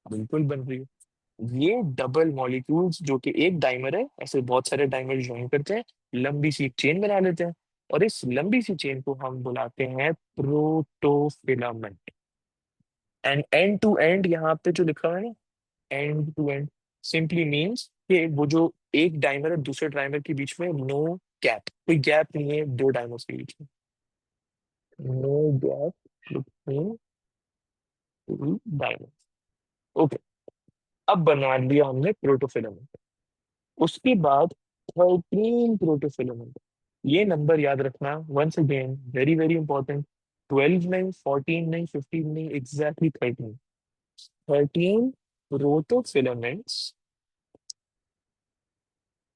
बिल्कुल बन रही है। ये डबल मॉलिक्यूल्स जो कि एक डाइमर है, ऐसे बहुत सारे डाइमर ज्वाइन करते हैं, लंबी सी एक चेन बना लेते हैं। और इस लंबी सी चेन को हम बुलाते हैं protofilament. And end to end यहाँ पे जो लिखा है ना, end to end, simply means कि वो जो एक डाइमर और दूसरे डाइमर के बीच में नो गैप, कोई गैप नहीं है दो डाइमर्स के बीच में। No gap between two dimer. Okay, अब बना लिया हमने प्रोटोफिलामेंट। उसके बाद 13 प्रोटोफिलामेंट। ये नंबर याद रखना, once again very very important. 12 नहीं, 14 नहीं, 15 नहीं, exactly 13। 13 protofilaments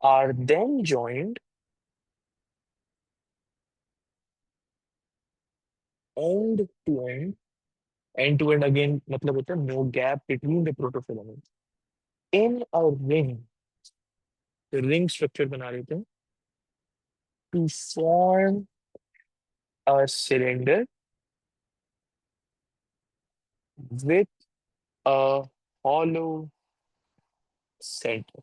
are then joined end to end। End to end again मतलब होता है no gap between the protofilament in a ring. Ring structure बना लेते हैं to form a cylinder with a hollow centre.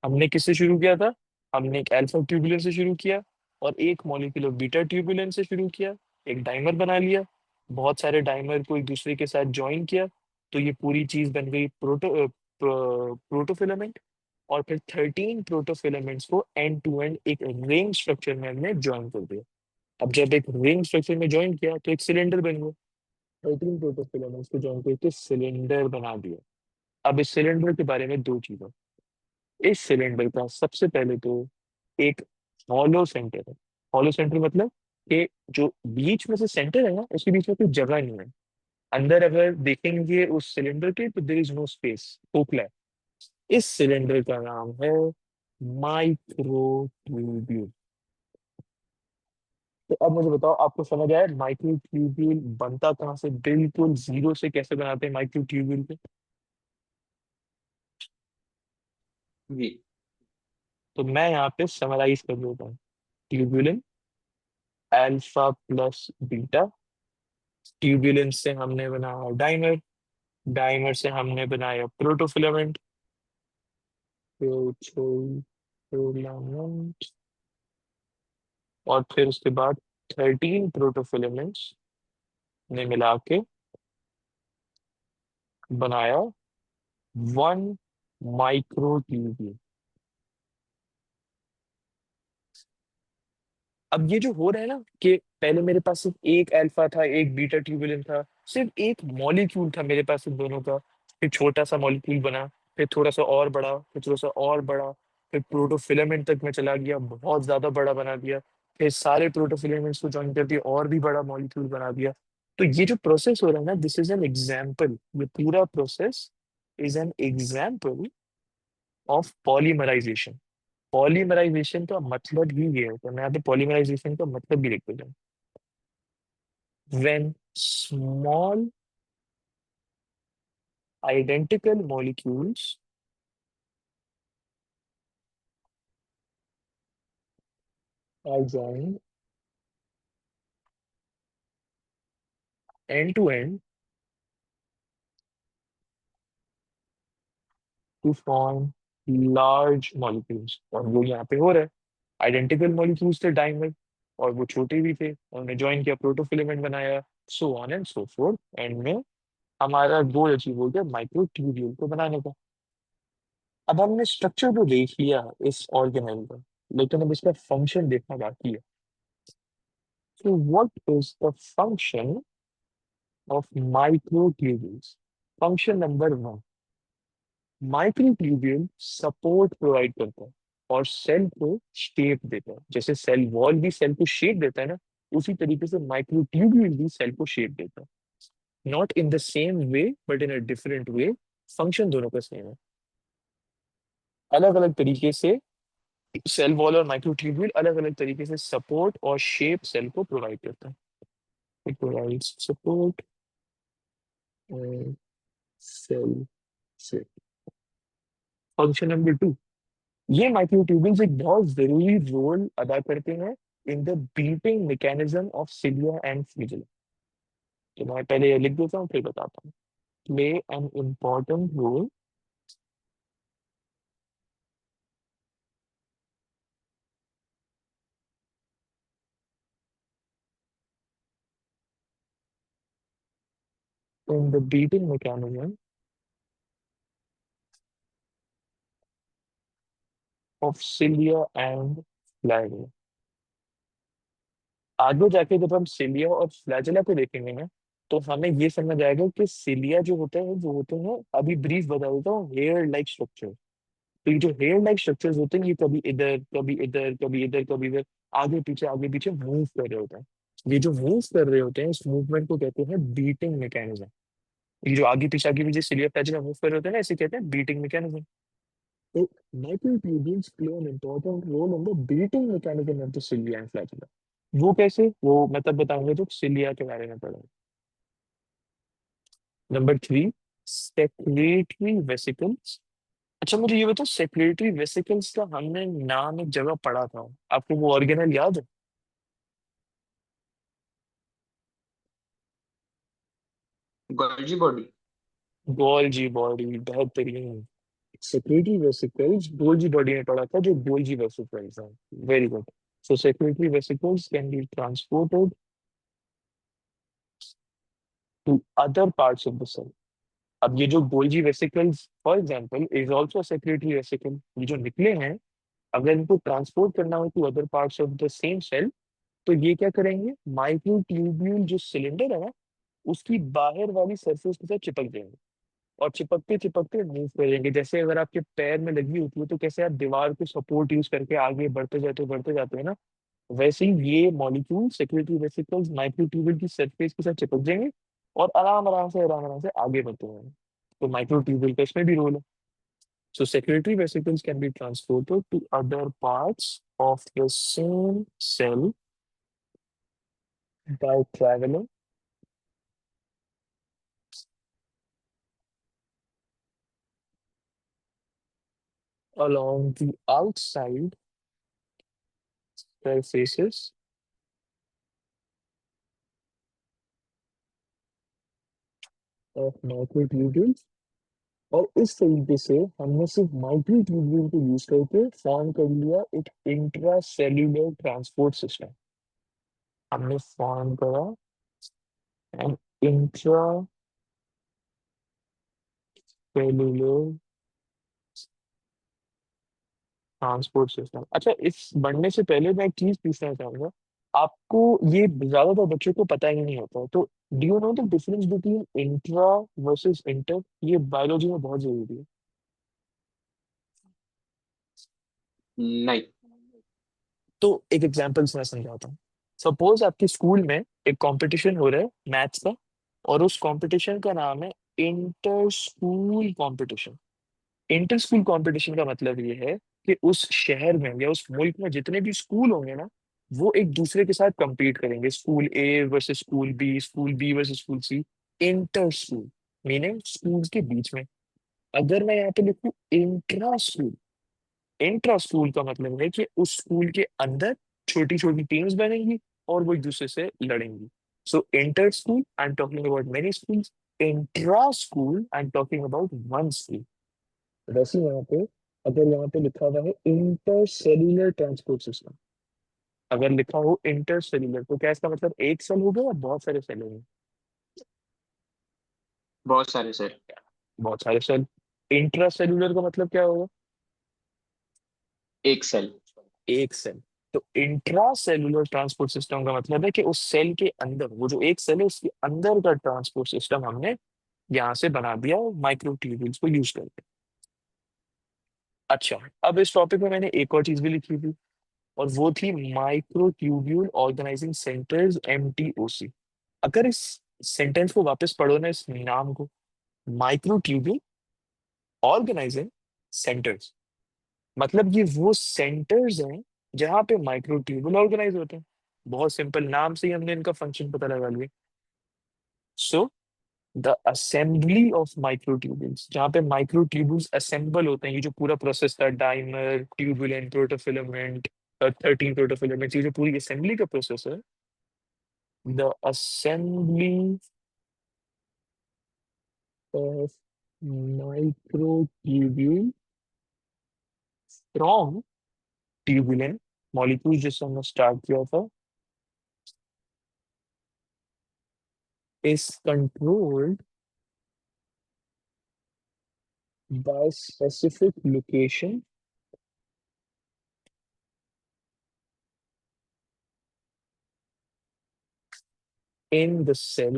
हमने किससे शुरू किया था? हमने एक अल्फा ट्यूबुलेंस से शुरू किया और एक मॉलिक्यूल ऑफ बीटा ट्यूबुलेंस से शुरू किया, एक डाइमर बना लिया, बहुत सारे डाइमर को एक दूसरे के साथ ज्वाइन किया, तो ये पूरी चीज बन गई प्रोटोफिलामेंट। और फिर 13 प्रोटोफिलामेंट्स को एंड टू एंड एक रिंग स्ट्रक्चर में हमने ज्वाइन कर दिया। अब जब एक रिंग स्ट्रक्चर में ज्वाइन किया तो एक सिलेंडर बन गया। 13 प्रोटोफिलामेंट्स को ज्वाइन करके सिलेंडर बना दिया। अब इस सिलेंडर के बारे में दो चीजें। इस सिलेंडर का सबसे पहले तो एक हॉलो सेंटर है। हॉलो सेंटर मतलब कि जो बीच में से सेंटर है ना, उसके बीच में कोई जगह नहीं है। अंदर अगर देखेंगे उस सिलेंडर के तो देर इज नो स्पेस, खोखला है। इस सिलेंडर का नाम है माइक्रोट्यूब्यूल। तो अब मुझे बताओ, आपको समझ आया माइक्रोट्यूब्यूल बनता कहाँ से, बिल्कुल जीरो से कैसे बनाते हैं माइक्रोट्यूब्यूल को? जी। तो मैं यहाँ पे समराइज कर देता हूँ। Tubulin, alpha plus beta. Tubulins से हमने बनाया डाइमर, डाइमर से हमने बनाया प्रोटोफिलामेंट, प्रोटोफिलामेंट। और फिर उसके बाद 13 प्रोटोफिलामेंट्स ने मिला के बनाया वन माइक्रोट्यूब्यूल। अब ये जो हो रहा है ना कि पहले मेरे पास सिर्फ एक अल्फा था, एक बीटा ट्यूबुलिन था, सिर्फ एक मॉलिक्यूल था मेरे पास इन दोनों का, फिर छोटा सा मॉलिक्यूल बना, फिर थोड़ा सा और बड़ा, फिर थोड़ा सा और बड़ा, फिर प्रोटोफिलामेंट तक मैं चला गया, बहुत ज्यादा बड़ा बना दिया, फिर सारे प्रोटोफिलामेंट्स को ज्वाइन कर दिया और भी बड़ा मॉलिक्यूल बना दिया। तो ये जो प्रोसेस हो रहा है ना, दिस इज एन एग्जाम्पल, ये पूरा process is an example of polymerization. Polymerization का मतलब ही ये है, तो मैं यहाँ पे पॉलीमराइजेशन का मतलब भी लिख देता हूँ। When small identical molecules are joined end to end to form large molecules, और वो यहाँ पे हो रहा है। आइडेंटिकल मॉलिक्यूल्स थे डाइमर, और वो छोटे भी थे, उन्होंने ज्वाइन किया, प्रोटोफिलामेंट बनाया, so on and so fourth, and में हमारा गोल अचीव हो गया माइक्रोट्यूब्यूल को बनाने का। अब हमने स्ट्रक्चर तो देख लिया इस ऑर्गेनेल का, लेकिन अब इसका फंक्शन देखना बाकी है। So what is the function of microtubules? Function number one, microtubule support provide करता है और सेल को शेप देता है। जैसे सेल वॉल भी सेल को शेप देता है ना, उसी तरीके से माइक्रोट्यूब्यूल भी सेल को शेप देता है। Not in the same way but in a different way. Function दोनों का सेम है, अलग अलग तरीके से। सेल वॉल और माइक्रोट्यूब्यूल अलग अलग तरीके से सपोर्ट और शेप सेल को प्रोवाइड करता है। It provides support cell shape. Function number two, ये माइक्रोट्यूबुल्स एक बहुत जरूरी रोल अदा करते हैं in the beating mechanism of cilia and flagella. तो मैं पहले ये लिख देता हूँ फिर बताता हूँ। Play an important role in the beating mechanism of cilia and flagella. आगे जाके जब हम सिलिया और फ्लैजेला को देखेंगे ना, तो हमें ये समझ आएगा कि सिलिया जो होते हैं वो होते हैं, अभी ब्रीफ बता देता हूँ, हेयर लाइक स्ट्रक्चर। तो ये जो हेयर लाइक स्ट्रक्चर्स होते हैं, ये कभी इधर कभी इधर कभी इधर कभी इधर, आगे पीछे मूव कर रहे होते हैं। ये जो मूव कर रहे होते हैं, इस मूवमेंट को कहते हैं बीटिंग मैकेनिज्म। ये जो आगे पीछे सिलिया पैच मूव कर रहे होते हैं ना, इसे कहते हैं बीटिंग मैकेनिज्म। तो microtubules play an important role in the beating mechanism of the cilia and flagella. वो कैसे, वो मैं तब बताऊंगा जब सिलिया के बारे में पढ़ेंगे। Number three, secretary vesicles. अच्छा मुझे ये बताओ, सेक्रेटरी वेसिकल्स का हमने नाम एक जगह पढ़ा था, आपको वो ऑर्गेनल याद है? Golgi body. गोल्जी बॉडी, बेहतरीन। सेक्रेटरी वेसिकल्स गोल्जी बॉडी में पढ़ा था, जो गोल्जी वेसिकल्स हैं। Very good. So secretory vesicles can be transported to other parts of the cell. अब ये जो Golgi vesicles for example is also secretory vesicle, ये जो निकले हैं, अगर इनको ट्रांसपोर्ट करना हो to other parts of the same cell, तो ये क्या करेंगे, माइक्रोट्यूब्यूल जो सिलेंडर है ना, उसकी बाहर वाली सरफेस के साथ चिपक जाएंगे, और चिपकते चिपकते मूव करेंगे। जैसे अगर आपके पैर में लगी होती है, तो कैसे आप दीवार को सपोर्ट यूज करके आगे बढ़ते जाते हैं ना, वैसे ही ये मॉलिक्यूल सेक्रेटरी वेसिकल्स माइक्रोट्यूब्यूल की सरफेस के साथ चिपक जाएंगे, और आराम आराम से आगे बढ़ते हैं। तो माइक्रोट्यूब्यूल का इसमें भी रोल है। So secretory vesicles can be transported to other parts of the same cell by traveling along the outside surfaces of microtubules। और इस तरीके से हमने सिर्फ माइक्रोट्यूब्यूल को यूज करके फॉर्म कर लिया एक इंट्रासेल्युलर ट्रांसपोर्ट सिस्टम। हमने फॉर्म करा एन इंट्रासेल्युलर ट्रांसपोर्ट सिस्टम। अच्छा, इस बढ़ने से पहले मैं एक चीज पूछना चाहूंगा, आपको ये ज्यादातर बच्चों को पता ही नहीं होता है, तो do you know the difference between intra versus inter? ये बायोलॉजी में बहुत जरूरी है। नहीं। तो एक एग्जांपल से मैं समझाता हूँ। सपोज आपके स्कूल में एक कंपटीशन हो रहा है मैथ्स का, और उस कंपटीशन का नाम है inter school competition. Inter school competition का मतलब ये है कि उस शहर में या उस मुल्क में जितने भी स्कूल होंगे ना, वो एक दूसरे के साथ compete करेंगे। School A versus school B versus school C. Inter school meaning school के बीच में। अगर मैं यहाँ पे लिखूं इंट्रा स्कूल, इंट्रा स्कूल का मतलब है कि उस स्कूल के अंदर छोटी छोटी टीम्स बनेंगी, और वो एक दूसरे से लड़ेंगी। So inter school I am talking about many schools, intra school I am talking about one school. वैसे यहाँ पे अगर यहाँ पे लिखा हुआ है इंटर सेल्यूलर ट्रांसपोर्ट सिस्टम, अगर लिखा हो इंटर सेल्यूलर, तो क्या इसका मतलब एक सेल हो गया या बहुत सारे सेल हो गए? बहुत सारे सर। बहुत सारे सेल। इंट्रा सेल्यूलर का मतलब क्या होगा? एक सेल। एक सेल। तो इंट्रा सेल्यूलर ट्रांसपोर्ट सिस्टम का मतलब है कि उस सेल के अंदर, वो जो एक सेल है उसके अंदर का ट्रांसपोर्ट सिस्टम हमने यहाँ से बना दिया माइक्रोट्यूब्यूल्स को यूज करके। अच्छा, अब इस टॉपिक में मैंने एक और चीज भी लिखी थी, और वो थी माइक्रोट्यूब्यूल ऑर्गेनाइजिंग सेंटर्स, MTOC। अगर इस सेंटेंस को वापस पढ़ो ना, इस नाम को, माइक्रोट्यूब्यूल ऑर्गेनाइजिंग सेंटर्स, मतलब ये वो सेंटर्स हैं जहां पे माइक्रोट्यूब्यूल ऑर्गेनाइज होते हैं। बहुत सिंपल, नाम से ही हमने इनका फंक्शन पता लगा लिया। So the assembly of microtubules, जहाँ पे माइक्रोट्यूब्यूल्स असेंबल होते हैं, ये जो पूरा प्रोसेस था, डाइमर, ट्यूबुलेंट, प्रोटोफिलामेंट, 13 प्रोटोफिलामेंट, ये जो पूरी असेंबली का प्रोसेस है, the assembly of microtubule from tubulin molecule, जिससे हमने स्टार्ट किया था, is controlled by specific location in the cell।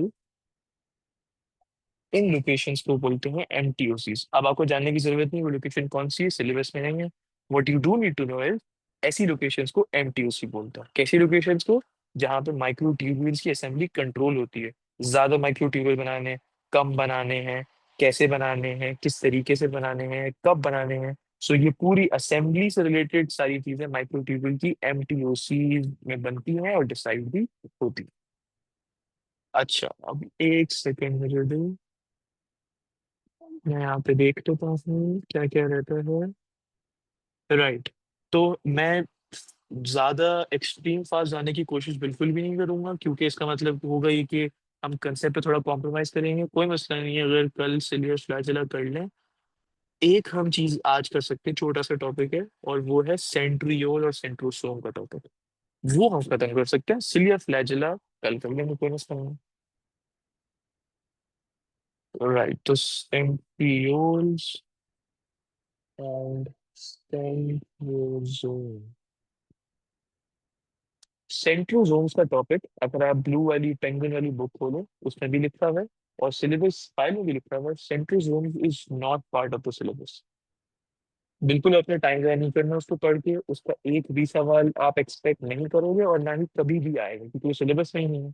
In locations को बोलते हैं MTOCs। अब आपको जानने की जरूरत नहीं वो लोकेशन कौन सी है, सिलेबस में नहीं है। What you do need to know is, ऐसी लोकेशंस को MTOC बोलते हैं। कैसी लोकेशंस को? जहाँ पे माइक्रोट्यूब्यूल्स की असेंबली कंट्रोल होती है। ज्यादा माइक्रोट्यूब्यूल बनाने हैं, कम बनाने हैं, कैसे बनाने हैं, किस तरीके से बनाने हैं, कब बनाने हैं। सो ये पूरी असेंबली से रिलेटेड सारी चीजें माइक्रोट्यूब्यूल की MTOC में बनती हैं और डिसाइड भी होती हैं। अच्छा, अब एक सेकेंड मुझे दो, मैं यहाँ पे देख लेता हूँ क्या क्या रहता है। राइट। तो मैं ज्यादा एक्सट्रीम फास्ट जाने की कोशिश बिल्कुल भी नहीं करूंगा, क्योंकि इसका मतलब होगा ये कि हम कंसेप्ट पे थोड़ा कॉम्प्रोमाइज करेंगे। कोई मसला नहीं है अगर कल सिलियस फ्लैचेलर कर लें, एक हम चीज आज कर सकते हैं, छोटा सा टॉपिक है, और वो है सेंट्रियोल और सेंट्रोसोम का टॉपिक। वो हम खत्म कर सकते हैं, सिलिया फ्लैजिला कल कर लेंगे कोई मसला नहीं। राइट, तो सेंट्रियोल्स एंड सेंट्रोसोम। सेंट्रोसोम्स का टॉपिक अगर आप ब्लू वाली पेंगुइन वाली बुक खोलो उसमें भी लिखा हुआ है, और सिलेबस फाइल में भी लिखा हुआ है, centrosomes is not part of the syllabus. बिल्कुल अपने टाइम ज़ाया नहीं करना उसको पढ़ के, उसका एक भी सवाल आप एक्सपेक्ट नहीं करोगे और ना ही कभी भी आएगा, क्योंकि वो सिलेबस में ही नहीं है।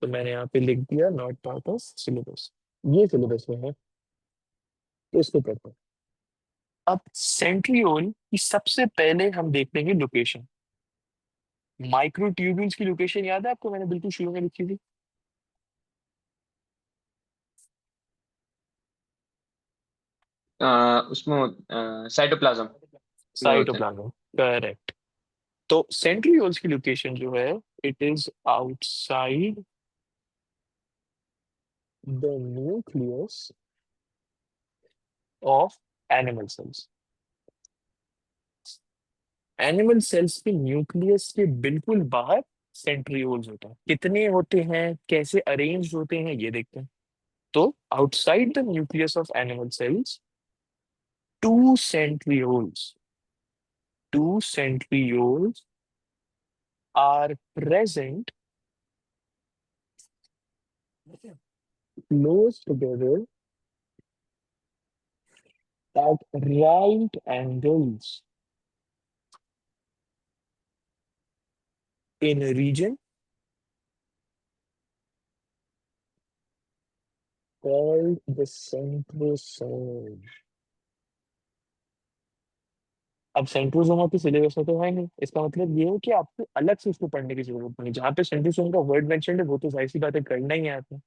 तो मैंने यहाँ पे लिख दिया नॉट पार्ट ऑफ सिलेबस। ये सिलेबस में है, तो इसको पढ़ते हैं। अब सेंट्रियोल की सबसे पहले हम देख लेंगे लोकेशन। माइक्रोट्यूब्यूल्स की लोकेशन याद है आपको, मैंने बिल्कुल शुरू में लिखी थी। उसमें साइटोप्लाज्म में होते हैं। Cytoplasm, correct. तो सेंट्रियोल्स की लोकेशन जो है, it is outside the nucleus of animal sales. Animal cells के न्यूक्लियस के बिल्कुल बाहर सेंट्रियोल्स होते हैं। कितने होते हैं, कैसे अरेंज होते हैं, ये देखते हैं। तो outside the nucleus of animal cells, two centrioles two centrioles are present close together at right angles in a region called the centrosome। अब सेंट्रोसोमा के सिलेबस में तो है नहीं, इसका मतलब ये है कि आपको अलग से उसको पढ़ने की जरूरत नहीं। जहाँ पे सेंट्रोसोम का वर्ड मेंशन है वो तो जाहिर सी बात है करना ही है आपको।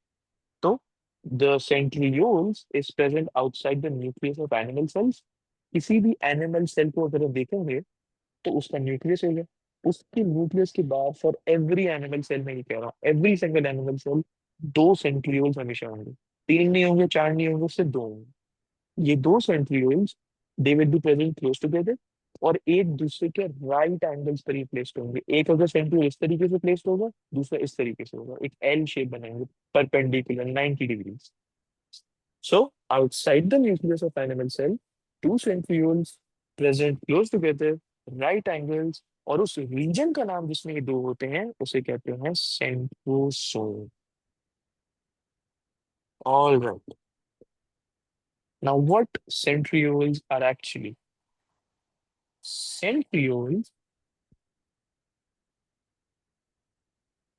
तो the centrioles is present outside the nucleus of animal sales. किसी भी एनिमल सेल को अगर आप देखेंगे तो उसका न्यूक्लियस हो गया। उसके न्यूक्लियस के बाद फॉर एवरी एनिमल सेल, में ये कह रहा हूँ एवरी सिंगल एनिमल सेल, दो सेंट्रियोल्स हमेशा होंगे। तीन नहीं होंगे, चार नहीं होंगे, उससे दो होंगे। ये दो centrioles, they will be present close together, और एक दूसरे के राइट एंगल्स पर ही प्लेस्ड होंगे। एक अगर सेंट्रियोल इस तरीके से प्लेस्ड होगा, दूसरा इस तरीके से होगा, एक एल शेप बनाएंगे, perpendicular 90 degree. So, outside the nucleus of animal cell, two centrioles present close together, right angles, और उस रीजन का नाम जिसमें ये दो होते हैं उसे कहते हैं centrosome. All right. Now, what centrioles are actually? Centrioles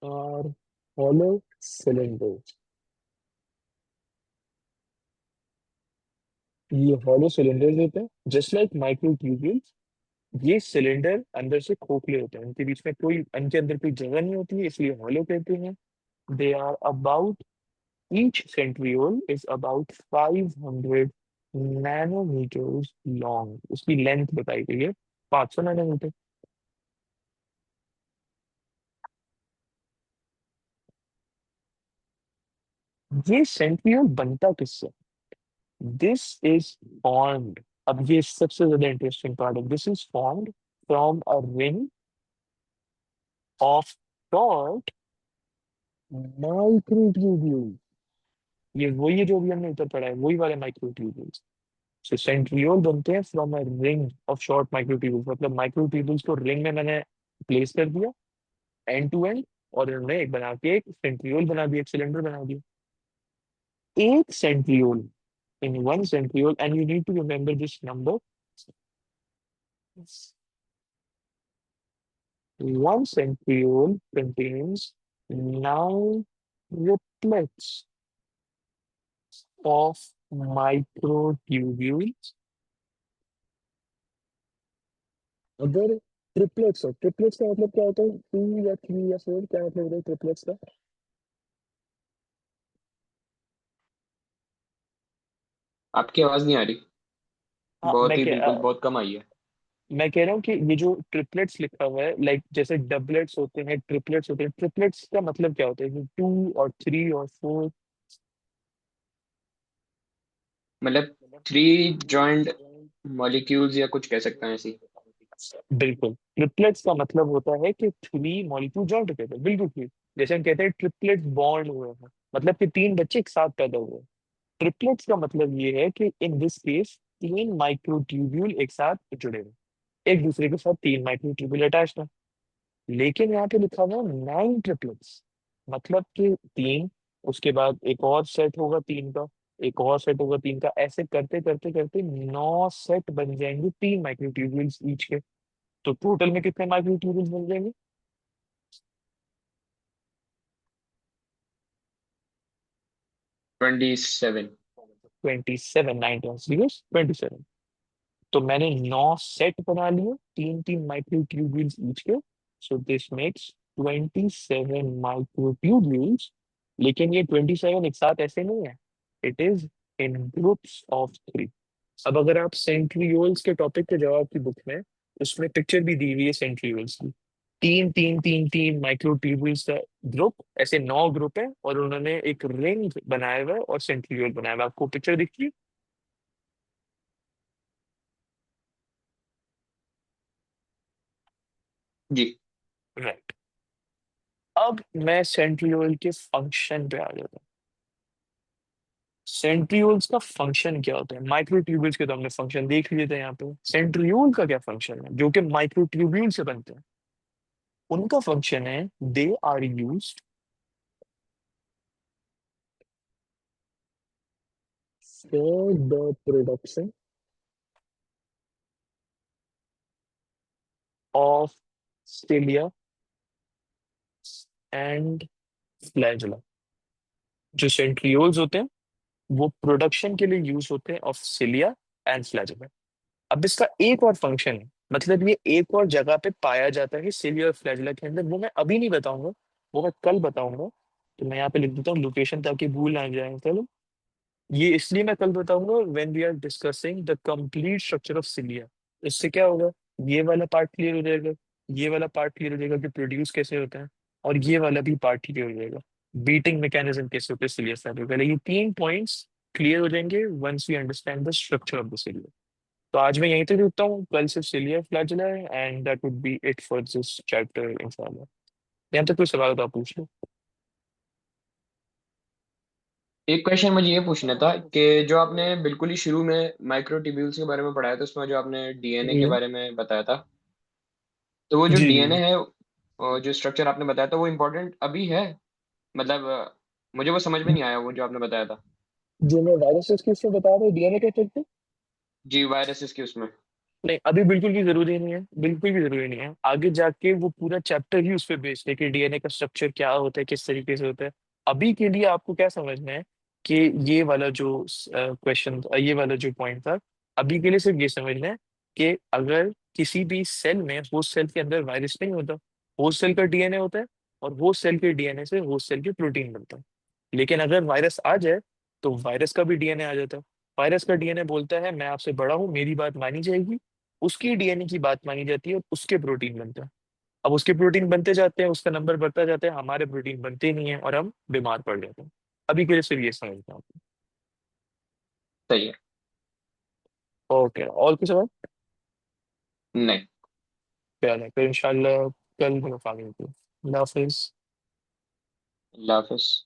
are hollow cylinders. ये hollow cylinders होते हैं, just like microtubules। ये सिलेंडर अंदर से खोखले होते हैं, उनके बीच में कोई, उनके अंदर कोई जगह नहीं होती है, इसलिए हॉलो कहते हैं। They are about, each centriole is about 500 nanometers long। उसकी लेंथ बताई गई है 500 नैनोमीटर। ये सेंट्रियोल बनता किससे? दिस इज फॉर्म्ड, अब ये सबसे ज्यादा इंटरेस्टिंग पार्ट है, this is formed from a ring of short microtubule. ये वही है जो भी हमने ऊपर पढ़ा है, वही वाले माइक्रोट्यूब्यूल्स। सो सेंट्रियोल बनते हैं from a ring of short microtubules, मतलब माइक्रोट्यूब्यूल्स को रिंग में मैंने प्लेस कर दिया एंड टू एंड, और इन्होंने एक बना के एक सेंट्रियोल बना दिया, एक सिलेंडर बना दिया। एक centriole, in one centriole, and you need to remember this number, one centriole contains 9 triplets of microtubules। अगर ट्रिपलेट्स हो, ट्रिपलेट्स का मतलब क्या होता है, 2 या 3 या 4, क्या मतलब होता है ट्रिपलेट्स का? आपकी आवाज नहीं आ रही। हाँ, बहुत ही बिल्कुल बहुत कम आई है। मैं कह रहा हूँ कि ये जो ट्रिपलेट्स लिखा हुआ है, लाइक जैसे डबलेट्स होते हैं, ट्रिपलेट्स होते हैं, ट्रिपलेट्स का मतलब क्या होता है, 2 और 3 और 4? मतलब थ्री जॉइंट मॉलिक्यूल्स या कुछ कह सकते हैं ऐसी। बिल्कुल, ट्रिपलेट्स का मतलब होता है कि थ्री मॉलिक्यूल जॉइन टुगेदर, बिल्कुल ठीक। जैसे हम कहते हैं ट्रिपलेट बॉन्ड हुए हैं, मतलब कि तीन बच्चे एक साथ पैदा हुए। ट्रिपलेट्स का मतलब ये है कि इन दिस केस तीन माइक्रोट्यूब्यूल एक साथ जुड़े हुए, एक दूसरे के साथ तीन माइक्रोट्यूब्यूल अटैच है। लेकिन यहाँ पे लिखा हुआ है नाइन ट्रिपलेट्स, मतलब कि तीन, उसके बाद एक और सेट होगा तीन का, एक और सेट होगा तीन का, ऐसे करते करते करते नौ सेट बन जाएंगे तीन माइक्रोट्यूब्यूल्स ईच के। तो टोटल में कितने माइक्रोट्यूब्यूल्स बन जाएंगे? 27। 27, 27। तो मैंने नौ सेट बना लिए, तीन तीन माइक्रोट्यूब्यूल्स ईच के। So this makes 27 microtubules. लेकिन ये 27 एक साथ ऐसे नहीं है, it is in groups of three. अब अगर आप सेंट्रियोल्स के टॉपिक के जवाब की बुक में, उसमें पिक्चर भी दी हुई है सेंट्रियोल्स की। तीन तीन तीन तीन माइक्रोट्यूब्यूल्स का ग्रुप, ऐसे नौ ग्रुप है और उन्होंने एक रिंग बनाया हुआ है और सेंट्रियोल बनाया हुआ है। आपको पिक्चर दिखती जी। है, राइट। अब मैं सेंट्रियोल के फंक्शन पे आ जाता हूँ। सेंट्रियोल्स का फंक्शन क्या होता है? माइक्रोट्यूब्यूल्स के तो हमने फंक्शन देख लिए थे यहाँ पे। सेंट्रियोल का क्या फंक्शन है, जो कि माइक्रोट्यूब्यूल से बनते हैं? उनका फंक्शन है, they are used for the production of cilia and flagella. जो सेंट्रियोल्स होते हैं वो प्रोडक्शन के लिए यूज होते हैं ऑफ सिलिया एंड फ्लैजुला। अब इसका एक और फंक्शन है, मतलब ये एक और जगह पे पाया जाता है सिलिया और फ्लैजुला के अंदर, वो मैं अभी नहीं बताऊंगा, वो मैं कल बताऊंगा। तो मैं यहाँ पे लिख देता हूँ लोकेशन ताकि भूल ना जाए। चलो, ये इसलिए मैं कल बताऊंगा when we are discussing the complete structure of cilia. इससे क्या होगा, ये वाला पार्ट क्लियर हो जाएगा, ये वाला पार्ट क्लियर हो जाएगा कि प्रोड्यूस कैसे होता है, और ये वाला भी पार्ट क्लियर हो जाएगा, बीटिंग मैकेनिज्म कैसे होते हैं सिलिया फैब्रिक वाले। ये तीन पॉइंट्स क्लियर हो जाएंगे once we understand the structure of the cilia. तो आज मैं यहीं तक रुकता हूँ, कल सिर्फ सिलिया फ्लैजुला है, and that would be it for this chapter इंशाल्लाह। यहाँ तक कोई सवाल हो तो आप पूछ लो। एक क्वेश्चन मुझे ये पूछना था कि जो आपने बिल्कुल ही शुरू में माइक्रोट्यूब्यूल्स के बारे में पढ़ाया था, उसमें जो आपने डीएनए के जी बारे में बताया था, तो वो जो जी डीएनए जी। है, जो स्ट्रक्चर आपने बताया था, वो इम्पोर्टेंट अभी है? मतलब मुझे वो समझ में नहीं आया वो जो आपने बताया था। जो मैं वायरसेस की उसमें बता रहा हूँ, डीएनए के इफेक्ट, जी, वायरसेस के उसमें। नहीं अभी बिल्कुल भी जरूरी नहीं है, बिल्कुल भी जरूरी नहीं है। आगे जाके वो पूरा चैप्टर ही उस पर बेस्ड है कि डीएनए का स्ट्रक्चर क्या होता है, किस तरीके से होता है। अभी के लिए आपको क्या समझना है कि ये वाला जो क्वेश्चन, ये वाला जो पॉइंट था, अभी के लिए सिर्फ ये समझना है कि अगर किसी भी सेल में, होस्ट सेल के अंदर वायरस नहीं होता, होस्ट सेल का डीएनए होता है, और होस्ट सेल के डीएनए से होस्ट सेल की प्रोटीन बनता है। लेकिन अगर वायरस आ जाए तो वायरस का भी डीएनए आ जाता है। वायरस का डीएनए बोलता है मैं आपसे बड़ा हूँ, मेरी बात मानी जाएगी। उसकी डीएनए की बात मानी जाती है और उसके प्रोटीन बनते हैं। अब उसके प्रोटीन बनते जाते हैं, उसका नंबर बढ़ता जाता है, हमारे प्रोटीन बनते ही नहीं है और हम बीमार पड़ जाते हैं। अभी के लिए सिर्फ ये समझता हूँ। सही है। ओके, और कुछ सवाल? नहीं। चलो फिर इंशाल्लाह कल मुलाकात होगी। अल्लाह हाफिज। अल्लाह हाफिज।